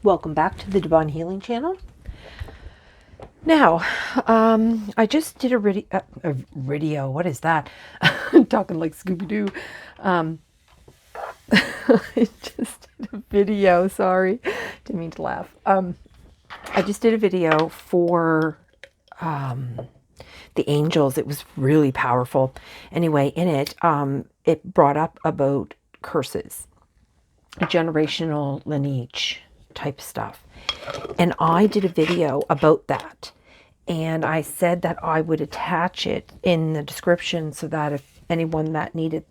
Welcome back to the Divine Healing Channel. Now, I just did a video. What is that? I'm talking like Scooby-Doo. I just did a video. Sorry, didn't mean to laugh. I just did a video for the angels. It was really powerful. Anyway, in it, it brought up about curses, generational lineage type stuff. And I did a video about that. And I said that I would attach it in the description so that if anyone that needed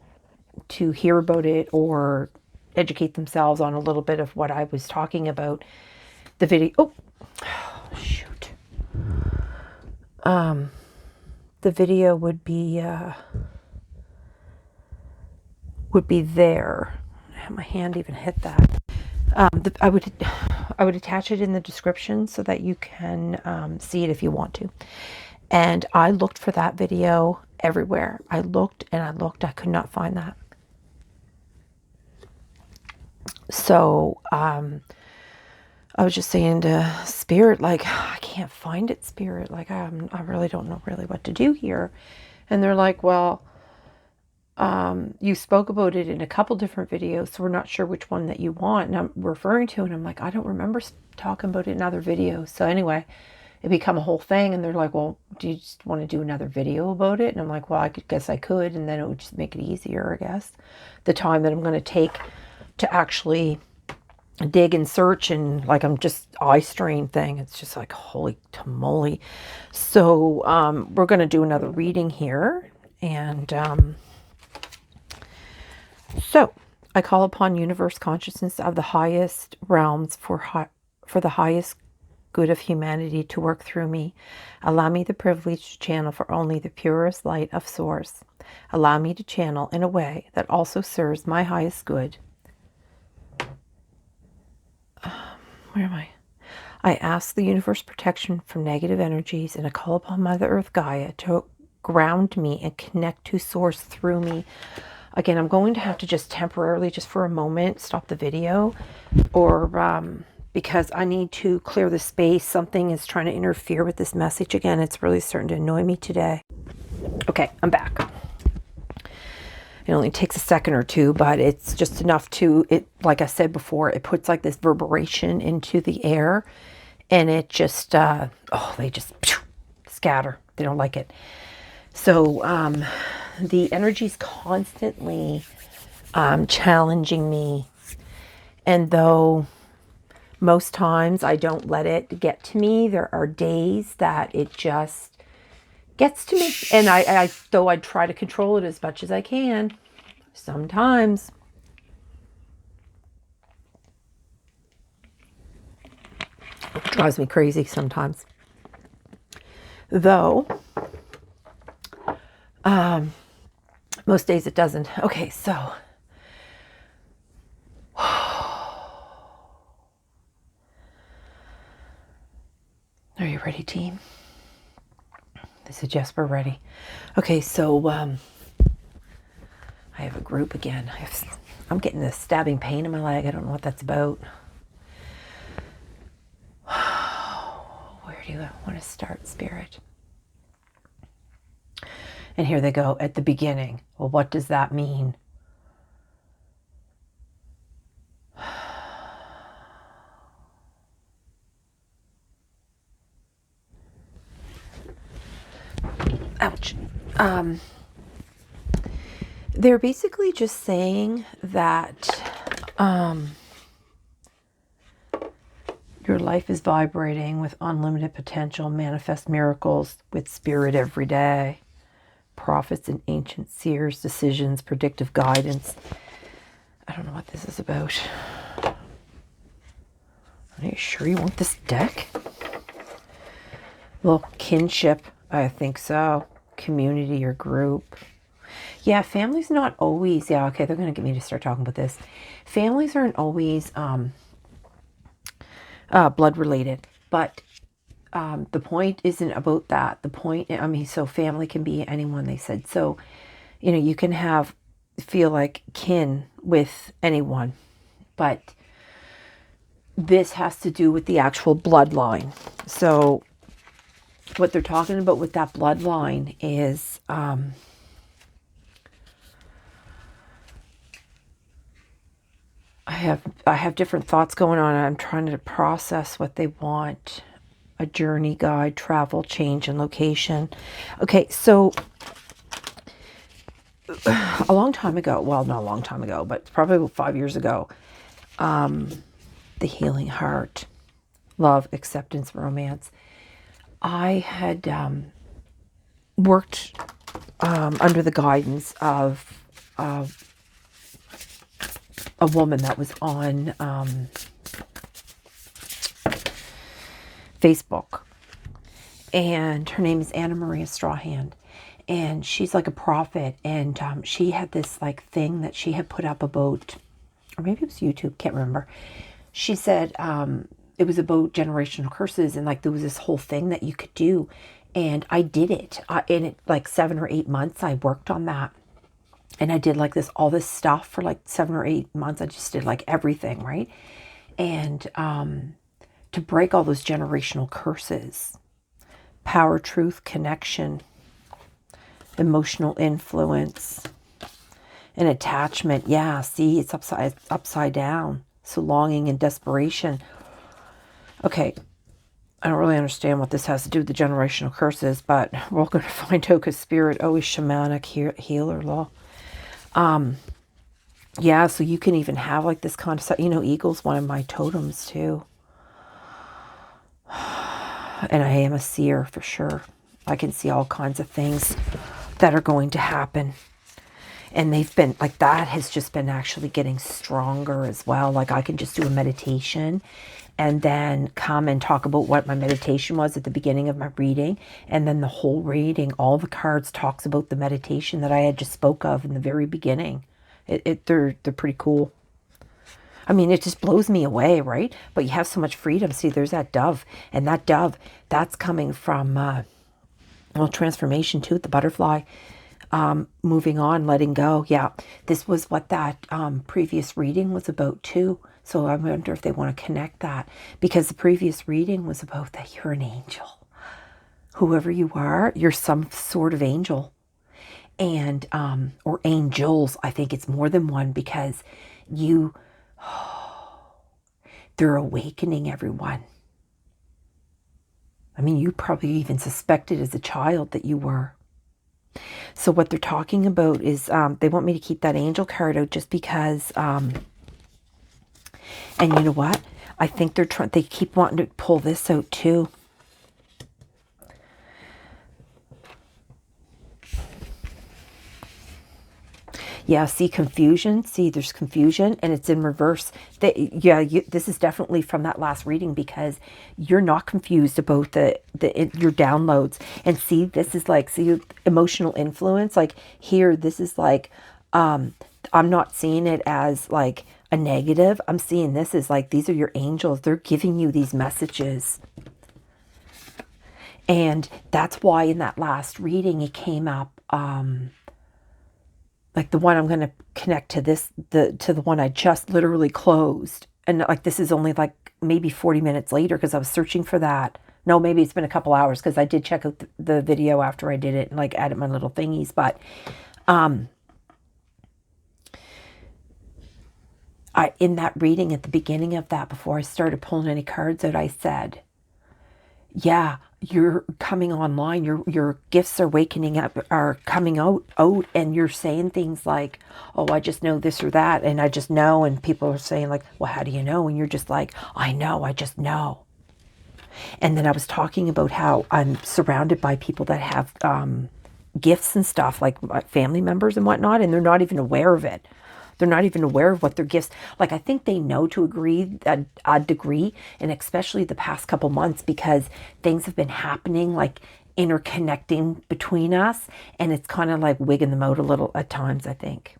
to hear about it or educate themselves on a little bit of what I was talking about, the video, shoot. The video would be there. My hand even hit that. I would attach it in the description so that you can see it if you want to. And I looked for that video everywhere. I looked and I looked. I could not find that. So I was just saying to Spirit, like, I can't find it, Spirit. Like, I really don't know really what to do here. And they're like, well, you spoke about it in a couple different videos, so we're not sure which one that you want. And I'm referring to, and I'm like, I don't remember talking about it in other videos. So anyway, it became a whole thing, and they're like, well, do you just want to do another video about it? And I'm like, well, guess I could, and then it would just make it easier, I guess. The time that I'm going to take to actually dig and search, and like I'm just eye strain thing. It's just like, holy tamale. So we're going to do another reading here, and so I call upon universe consciousness of the highest realms for the highest good of humanity to work through me. Allow me the privilege to channel for only the purest light of source. Allow me to channel in a way that also serves my highest good. Where am I? I ask the universe protection from negative energies, and I call upon Mother Earth Gaia to ground me and connect to source through me. Again, I'm going to have to just temporarily, just for a moment, stop the video, or because I need to clear the space. Something is trying to interfere with this message again. It's really starting to annoy me today. Okay, I'm back. It only takes a second or two, but it's just enough to, like I said before, it puts like this reverberation into the air, and it just, they just scatter. They don't like it. So the energy's constantly challenging me, and though most times I don't let it get to me, there are days that it just gets to me, and though I try to control it as much as I can, sometimes it drives me crazy sometimes. Though most days it doesn't. Okay, so are you ready, team? They said, yes, we're ready. Okay, so I have a group again. I'm getting this stabbing pain in my leg. I don't know what that's about. Where do you want to start, Spirit? And here they go at the beginning. Well, what does that mean? Ouch. They're basically just saying that your life is vibrating with unlimited potential. Manifest miracles with Spirit every day. Prophets and ancient seers, decisions, predictive guidance. I don't know what this is about. Are you sure you want this deck? Well, kinship, I think so. Community or group. Yeah, family's not always, yeah, okay, they're going to get me to start talking about this. Families aren't always blood related, but the point isn't about that. The point, I mean, so family can be anyone, they said. So, you know, you can feel like kin with anyone, but this has to do with the actual bloodline. So what they're talking about with that bloodline is I have different thoughts going on. I'm trying to process what they want. A journey guide, travel, change, and location. Okay, so a long time ago, well, not a long time ago, but probably 5 years ago, the healing heart, love, acceptance, romance. I had worked under the guidance of a woman that was on Facebook, and her name is Anna Maria Strawhand, and she's like a prophet, and she had this like thing that she had put up about, or maybe it was YouTube, can't remember. She said it was about generational curses, and like there was this whole thing that you could do, and I did it in it like 7 or 8 months. I worked on that, and I did like all this stuff for like 7 or 8 months. I just did like everything, right? And to break all those generational curses, power, truth, connection, emotional influence, and attachment. Yeah, see, it's upside down. So longing and desperation. Okay, I don't really understand what this has to do with the generational curses, but we're going to find out because spirit always shamanic healer law. Yeah, so you can even have like this kind of stuff. You know, eagle's one of my totems too. And I am a seer for sure. I can see all kinds of things that are going to happen. And they've been, like, that has just been actually getting stronger as well. Like, I can just do a meditation and then come and talk about what my meditation was at the beginning of my reading. And then the whole reading, all the cards talks about the meditation that I had just spoke of in the very beginning. They're pretty cool. I mean, it just blows me away, right? But you have so much freedom. See, there's that dove. And that dove, that's coming from, transformation too, the butterfly. Moving on, letting go. Yeah, this was what that previous reading was about too. So I wonder if they want to connect that, because the previous reading was about that you're an angel. Whoever you are, you're some sort of angel. And, or angels, I think it's more than one, because they're awakening everyone. I mean, you probably even suspected as a child that you were. So what they're talking about is they want me to keep that angel card out just because, and you know what? I think they keep wanting to pull this out too. Yeah, see confusion. See, there's confusion, and it's in reverse. This is definitely from that last reading, because you're not confused about your downloads. And see, this is like, see, emotional influence. Like here, this is like, I'm not seeing it as like a negative. I'm seeing this as like, these are your angels. They're giving you these messages. And that's why in that last reading, it came up, like the one I'm going to connect to to the one I just literally closed. And like, this is only like maybe 40 minutes later, because I was searching for that. No, maybe it's been a couple hours, because I did check out the video after I did it and like added my little thingies. But in that reading at the beginning of that, before I started pulling any cards out, I said, yeah, you're coming online, your gifts are wakening up, are coming out, and you're saying things like, oh, I just know this or that, and I just know. And people are saying like, well, how do you know? And you're just like, I know, I just know. And then I was talking about how I'm surrounded by people that have gifts and stuff, like family members and whatnot, and they're not even aware of it. They're not even aware of what their gifts, like, I think they know to a degree, and especially the past couple months, because things have been happening, like interconnecting between us, and it's kind of like wigging them out a little at times, I think.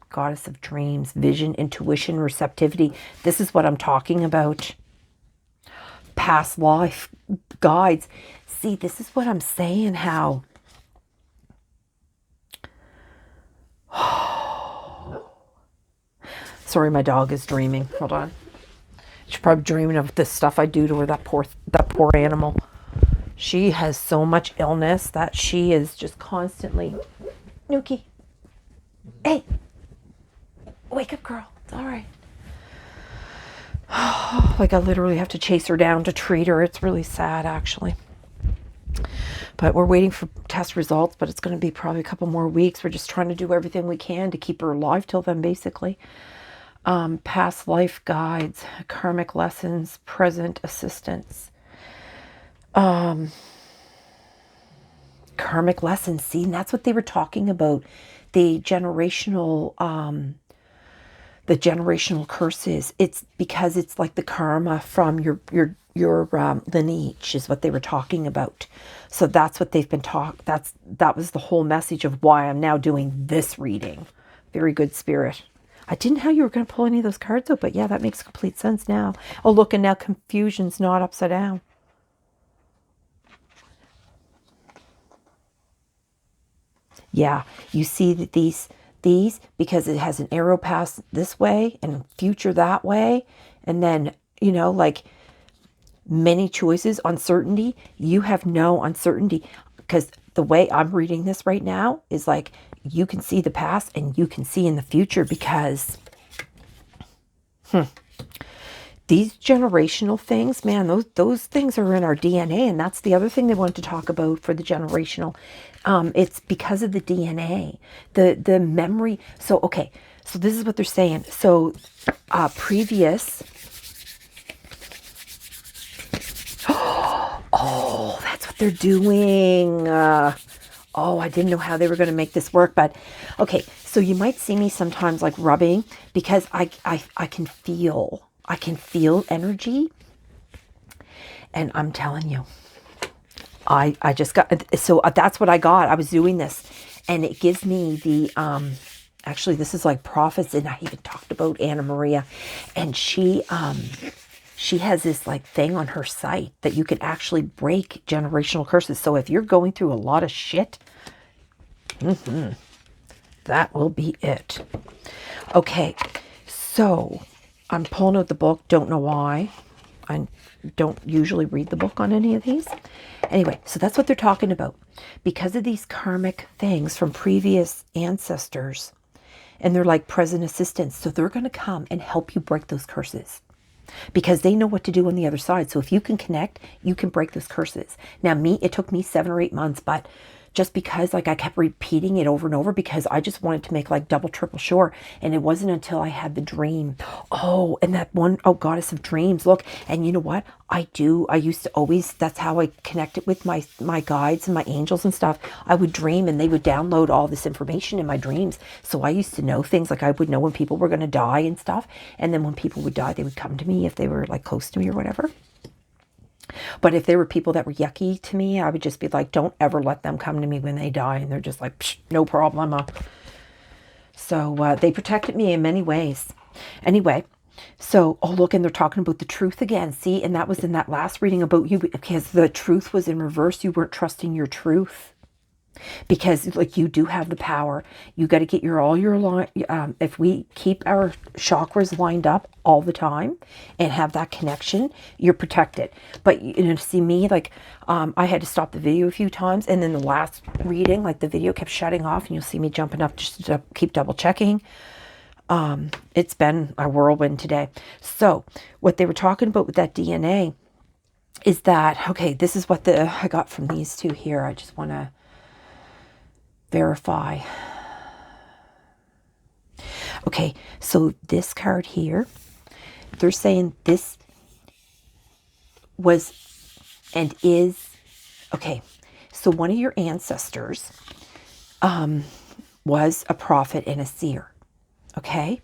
Goddess of dreams, vision, intuition, receptivity. This is what I'm talking about. Past life guides. See, this is what I'm saying, how sorry, my dog is dreaming. Hold on. She's probably dreaming of the stuff I do to her, that poor animal. She has so much illness that she is just constantly, Nuki, hey, wake up, girl. It's all right. Like I literally have to chase her down to treat her. It's really sad, actually. But we're waiting for test results, but it's going to be probably a couple more weeks. We're just trying to do everything we can to keep her alive till then, basically. Past life guides, karmic lessons, present assistance. Karmic lessons. See, and that's what they were talking about. The generational curses. It's because it's like the karma from your lineage is what they were talking about. So that's what they've been that was the whole message of why I'm now doing this reading. Very good, Spirit. I didn't know you were going to pull any of those cards out, but yeah, that makes complete sense now. Oh, look, and now confusion's not upside down. Yeah, you see that these, because it has an arrow past this way and future that way, and then, like many choices, uncertainty, you have no uncertainty, because the way I'm reading this right now is like, you can see the past and you can see in the future, because these generational things, man, those things are in our DNA. And that's the other thing they wanted to talk about for the generational. It's because of the DNA, the memory. So, okay, so this is what they're saying. So previous. Oh, that's what they're doing. Oh, I didn't know how they were going to make this work, but okay. So you might see me sometimes like rubbing, because I can feel energy, and I'm telling you, I just got, so that's what I got. I was doing this, and it gives me the actually, this is like prophets, and I even talked about Anna Maria, and she has this like thing on her site that you can actually break generational curses. So if you're going through a lot of shit, that will be it. Okay, so I'm pulling out the book. Don't know why. I don't usually read the book on any of these. Anyway, so that's what they're talking about. Because of these karmic things from previous ancestors, and they're like present assistants. So they're going to come and help you break those curses, because they know what to do on the other side. So if you can connect, you can break those curses. Now, it took me 7 or 8 months, but just because like I kept repeating it over and over, because I just wanted to make like double, triple sure. And it wasn't until I had the dream. Oh, and that one, oh, goddess of dreams. Look, and you know what? I used to always, that's how I connected with my guides and my angels and stuff. I would dream and they would download all this information in my dreams. So I used to know things, like I would know when people were going to die and stuff. And then when people would die, they would come to me if they were like close to me or whatever. But if there were people that were yucky to me, I would just be like, don't ever let them come to me when they die. And they're just like, psh, no problem. So they protected me in many ways. Anyway, so, oh, look, and they're talking about the truth again. See, and that was in that last reading about you, because the truth was in reverse. You weren't trusting your truth. Because like you do have the power. You got to get if we keep our chakras lined up all the time and have that connection, you're protected. But see me, like I had to stop the video a few times, and then the last reading, like the video kept shutting off, and you'll see me jumping up just to keep double checking. It's been a whirlwind today. So what they were talking about with that DNA is that, okay, this is what I got from these two here. I just want to verify. Okay, so this card here, they're saying this was and is, okay, so one of your ancestors was a prophet and a seer, okay?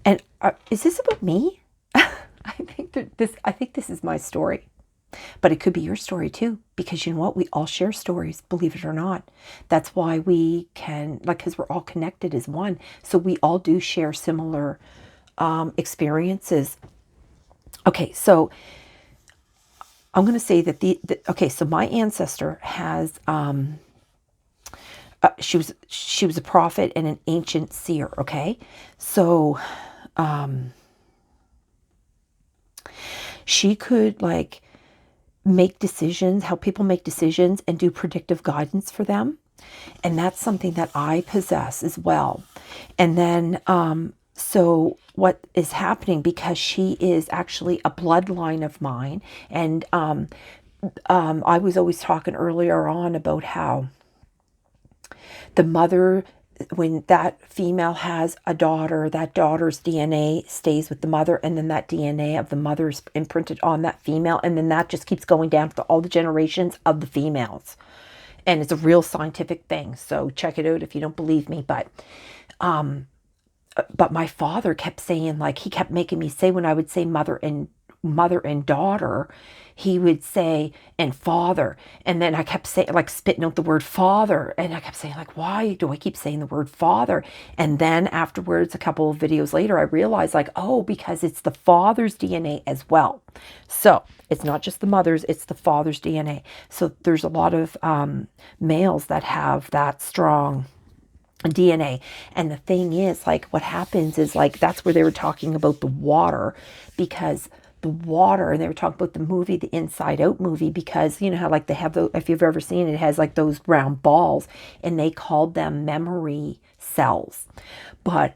And is this about me? I think this is my story. But it could be your story too, because you know what? We all share stories, believe it or not. That's why we can, like, because we're all connected as one. So we all do share similar experiences. Okay, so I'm going to say that okay, so my ancestor has, she was a prophet and an ancient seer, okay? So, She could like make decisions, help people make decisions and do predictive guidance for them. And that's something that I possess as well. And then, so what is happening, because she is actually a bloodline of mine, and I was always talking earlier on about how the mother, when that female has a daughter, that daughter's DNA stays with the mother, and then that DNA of the mother is imprinted on that female, and then that just keeps going down to all the generations of the females. And it's a real scientific thing, so check it out if you don't believe me. But my father kept saying, like, he kept making me say, when I would say mother and daughter, he would say and father, and then I kept saying, like, spitting out the word father, and I kept saying, like, why do I keep saying the word father? And then afterwards, a couple of videos later, I realized, like, oh, because it's the father's DNA as well. So it's not just the mother's, it's the father's DNA. So there's a lot of males that have that strong DNA. And the thing is, like, what happens is, like, that's where they were talking about the water, because the water, and they were talking about the movie, the Inside Out movie, because you know how, like, they have those, if you've ever seen it, it has like those round balls, and they called them memory cells. But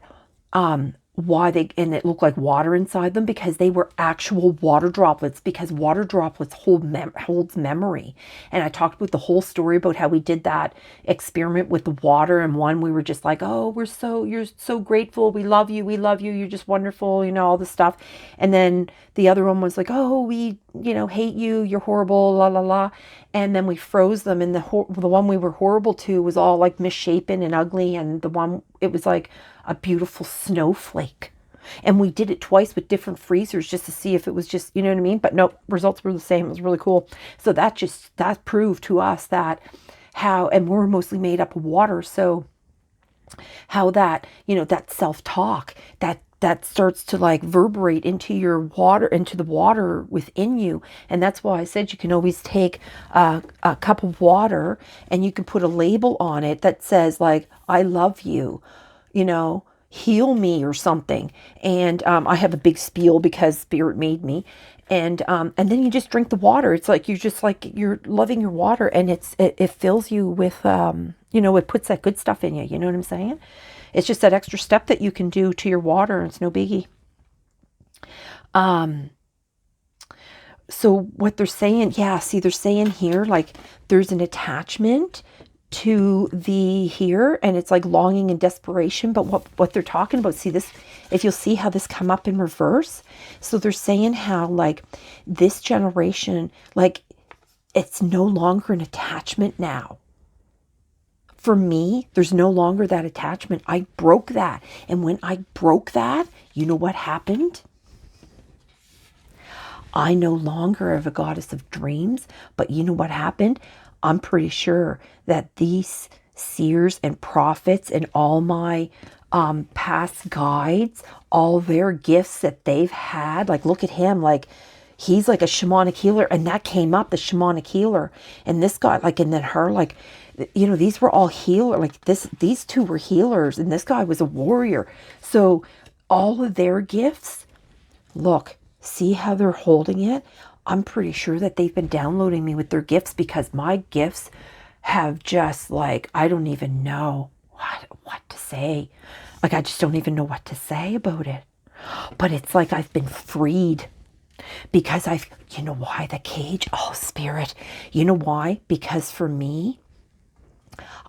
why they, and it looked like water inside them, because they were actual water droplets, because water droplets holds memory. And I talked about the whole story about how we did that experiment with the water, and one, we were just like, oh, you're so grateful, we love you, you're just wonderful, you know, all this stuff. And then the other one was like, oh, we, you know, hate you, you're horrible, la la la. And then we froze them, and the one we were horrible to was all like misshapen and ugly, and the one, it was like a beautiful snowflake. And we did it twice with different freezers just to see if it was just, you know what I mean? But no, results were the same. It was really cool. So that proved to us that how, and we're mostly made up of water. So how that, you know, that self-talk, that starts to like reverberate into your water, into the water within you. And that's why I said you can always take a cup of water and you can put a label on it that says, like, I love you, you know, heal me or something. And I have a big spiel because Spirit made me. And then you just drink the water. It's like, you're just like, you're loving your water, and it fills you with, you know, it puts that good stuff in you. You know what I'm saying? It's just that extra step that you can do to your water, and it's no biggie. So what they're saying, yeah, see, they're saying here, like, there's an attachment to the here, and it's like longing and desperation. But what they're talking about, see this, if you'll see how this come up in reverse. So they're saying how, like, this generation, like, it's no longer an attachment now. For me, there's no longer that attachment. I broke that. And when I broke that, you know what happened? I no longer am a goddess of dreams, but you know what happened? I'm pretty sure that these seers and prophets and all my past guides, all their gifts that they've had, like, look at him, like, he's like a shamanic healer, and that came up, the shamanic healer. And this guy, like, and then her, like, you know, these were all healer, like these two were healers, and this guy was a warrior. So all of their gifts, look, see how they're holding it? I'm pretty sure that they've been downloading me with their gifts, because my gifts have just, like, I don't even know what to say. Like, I just don't even know what to say about it. But it's like I've been freed, because you know why, the cage? Oh, Spirit. You know why? Because for me,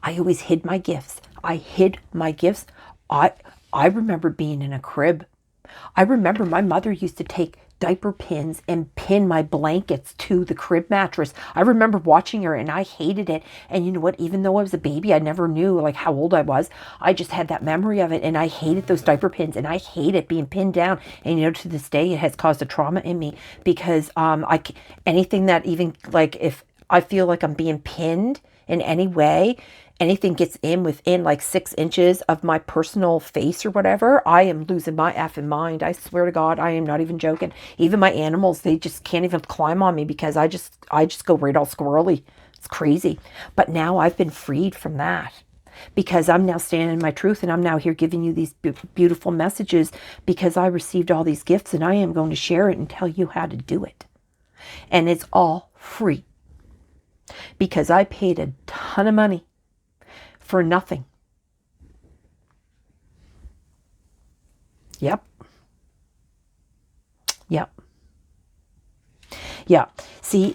I always hid my gifts. I hid my gifts. I remember being in a crib. I remember my mother used to take diaper pins and pin my blankets to the crib mattress. I remember watching her, and I hated it. And you know what? Even though I was a baby, I never knew, like, how old I was. I just had that memory of it, and I hated those diaper pins, and I hated being pinned down. And you know, to this day, it has caused a trauma in me, because anything that, even, like, if I feel like I'm being pinned in any way, anything gets within like 6 inches of my personal face or whatever, I am losing my effing mind. I swear to God, I am not even joking. Even my animals, they just can't even climb on me, because I just go right all squirrely. It's crazy. But now I've been freed from that. because I'm now standing in my truth, and I'm now here giving you these beautiful messages because I received all these gifts, and I am going to share it and tell you how to do it. And it's all free because I paid a ton of money for nothing. Yep. Yep. Yeah. See,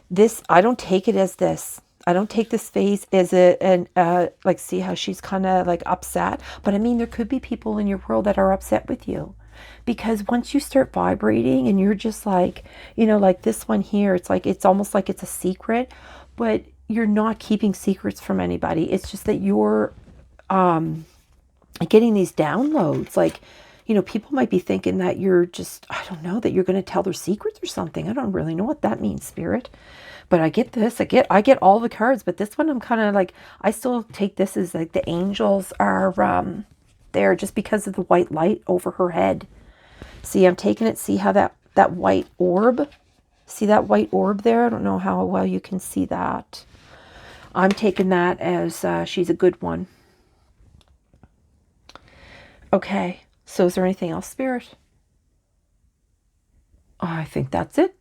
this, I don't take it as this. I don't take this phase as like, see how she's kind of like upset. But I mean, there could be people in your world that are upset with you. Because once you start vibrating and you're just like, you know, like this one here, it's like, it's almost like it's a secret, but you're not keeping secrets from anybody. It's just that you're getting these downloads. Like, you know, people might be thinking that you're just, I don't know, that you're going to tell their secrets or something. I don't really know what that means, Spirit. But I get this. I get all the cards, but this one I'm kind of like, I still take this as like the angels are there just because of the white light over her head. See, I'm taking it. See how that white orb, see that white orb there? I don't know how well you can see that. I'm taking that as she's a good one. Okay, so is there anything else, Spirit? I think that's it.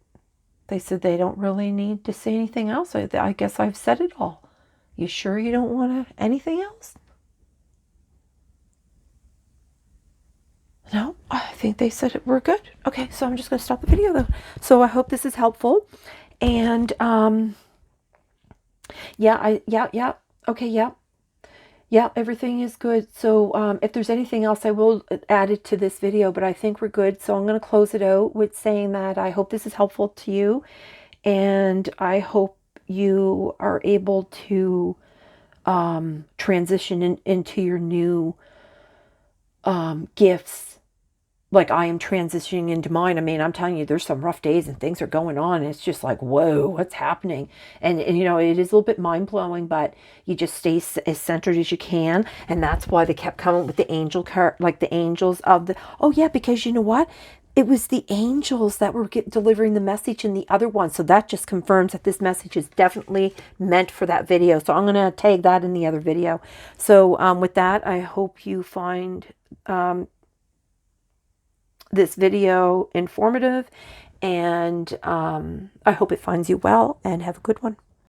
They said they don't really need to say anything else. I guess I've said it all. You sure you don't want anything else? No, I think they said we're good. Okay, so I'm just going to stop the video though. So I hope this is helpful. And yeah, okay, yeah, everything is good. So if there's anything else, I will add it to this video, but I think we're good. So I'm going to close it out with saying that I hope this is helpful to you, and I hope you are able to transition into your new gifts like I am transitioning into mine. I mean, I'm telling you, there's some rough days and things are going on. And it's just like, whoa, what's happening? And you know, it is a little bit mind blowing, but you just stay as centered as you can. And that's why they kept coming with the angel card, like the angels of the, oh yeah, because you know what? It was the angels that were delivering the message in the other one. So that just confirms that this message is definitely meant for that video. So I'm going to tag that in the other video. So with that, I hope you find this video informative, and I hope it finds you well, and have a good one.